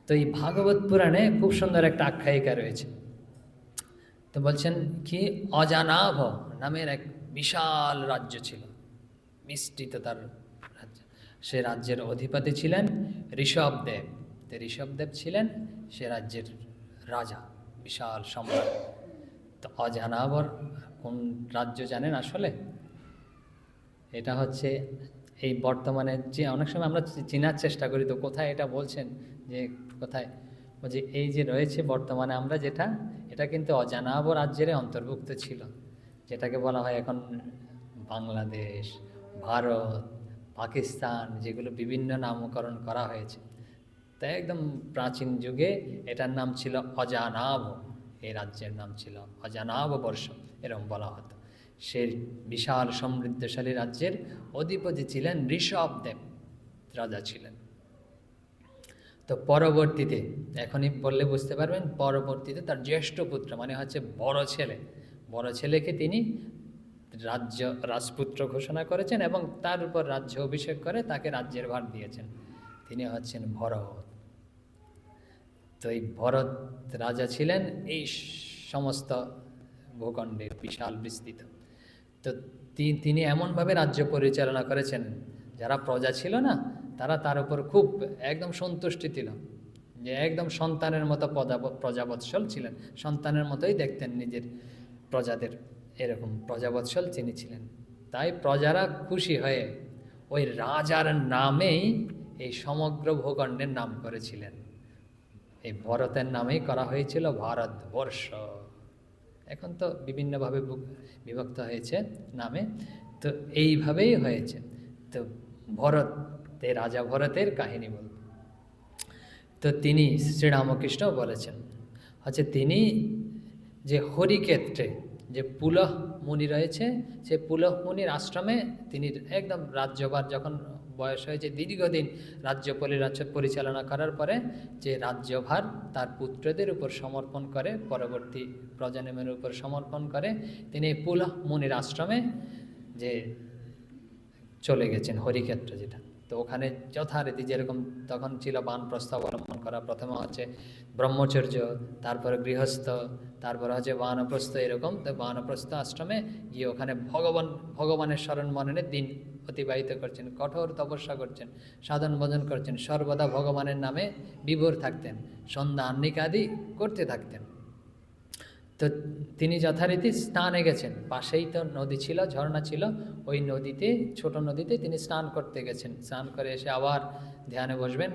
তো এই ভাগবত পুরাণে খুব সুন্দর একটা আখ্যায়িকা রয়েছে। তো বলছেন কি, অজানাভ নামের এক বিশাল রাজ্য ছিল, বিস্তৃত তার রাজ্য। সে রাজ্যের অধিপতি ছিলেন ঋষভদেব। তো ঋষভদেব ছিলেন সে রাজ্যের রাজা, বিশাল সম্রাট। তো অজানাবর কোন রাজ্য জানেন আসলে? এটা হচ্ছে এই বর্তমানে যে অনেক সময় আমরা চেনার চেষ্টা করি, তো কোথায় এটা বলছেন যে কোথায়, বলছি এই যে রয়েছে বর্তমানে আমরা যেটা, এটা কিন্তু অজানাব রাজ্যের অন্তর্ভুক্ত ছিল, যেটাকে বলা হয় এখন বাংলাদেশ, ভারত, পাকিস্তান, যেগুলো বিভিন্ন নামকরণ করা হয়েছে। তাই একদম প্রাচীন যুগে এটার নাম ছিল অজানাব, এই রাজ্যের নাম ছিল অজানাব বর্ষ, এরকম বলা হতো। সেই বিশাল সমৃদ্ধশালী রাজ্যের অধিপতি ছিলেন ঋষভদেব, রাজা ছিলেন। তো পরবর্তীতে, এখনই বললে বুঝতে পারবেন, পরবর্তীতে তার জ্যেষ্ঠ পুত্র মানে হচ্ছে বড় ছেলেকে তিনি রাজপুত্র ঘোষণা করেছেন এবং তার উপর রাজ্য অভিষেক করে তাকে রাজ্যের ভার দিয়েছেন। তিনি হচ্ছেন ভরত। তো এই ভরত রাজা ছিলেন এই সমস্ত ভূখণ্ডের বিশাল বিস্তৃত। তো তিনি এমনভাবে রাজ্য পরিচালনা করেছেন, যারা প্রজা ছিল না তারা তার উপর খুব একদম সন্তুষ্টি ছিল, যে একদম সন্তানের মতো প্রজাবৎসল ছিলেন, সন্তানের মতোই দেখতেন নিজের প্রজাদের, এরকম প্রজাবৎসল তিনি ছিলেন। তাই প্রজারা খুশি হয়ে ওই রাজার নামেই এই সমগ্র ভূখণ্ডের নাম করেছিলেন। এই ভরতের নামেই করা হয়েছিল ভারতবর্ষ। এখন তো বিভিন্নভাবে বিভক্ত হয়েছে নামে, তো এইভাবেই হয়েছে। তো ভরত, এই রাজা ভরতের কাহিনী বলব। তো তিনি শ্রীরামকৃষ্ণ বলেছেন হচ্ছে তিনি যে হরিক্ষেত্রে যে পুলহ মুনি রয়েছে, সে পুলহ মুনির আশ্রমে তিনি একদম রাজ্যভার যখন বয়স হয়েছে, দীর্ঘদিন রাজ্য পরিচালনা করার পরে যে রাজ্যভার তার পুত্রদের উপর সমর্পণ করে, পরবর্তী প্রজন্মের উপর সমর্পণ করে, তিনি পুলহ মুনির আশ্রমে যে চলে গেছেন, হরিক্ষেত্র যেটা। তো ওখানে যথারীতি যেরকম তখন ছিল বানপ্রস্থ অবলম্বন করা, প্রথমে হচ্ছে ব্রহ্মচর্য, তারপরে গৃহস্থ, তারপরে হচ্ছে বানপ্রস্থ, এরকম। তো বানপ্রস্থ আশ্রমে গিয়ে ওখানে ভগবানের স্মরণ মননে দিন অতিবাহিত করছেন, কঠোর তপস্যা করছেন, সাধন ভজন করছেন, সর্বদা ভগবানের নামে বিভোর থাকতেন, সন্ধ্যা আহ্নিকাদি করতে থাকতেন। তো তিনি যথারীতি স্নানে গেছেন, পাশেই তো নদী ছিল, ঝর্ণা ছিল, ওই নদীতে, ছোট নদীতে তিনি স্নান করতে গেছেন। স্নান করে এসে আবার ধ্যানে বসবেন,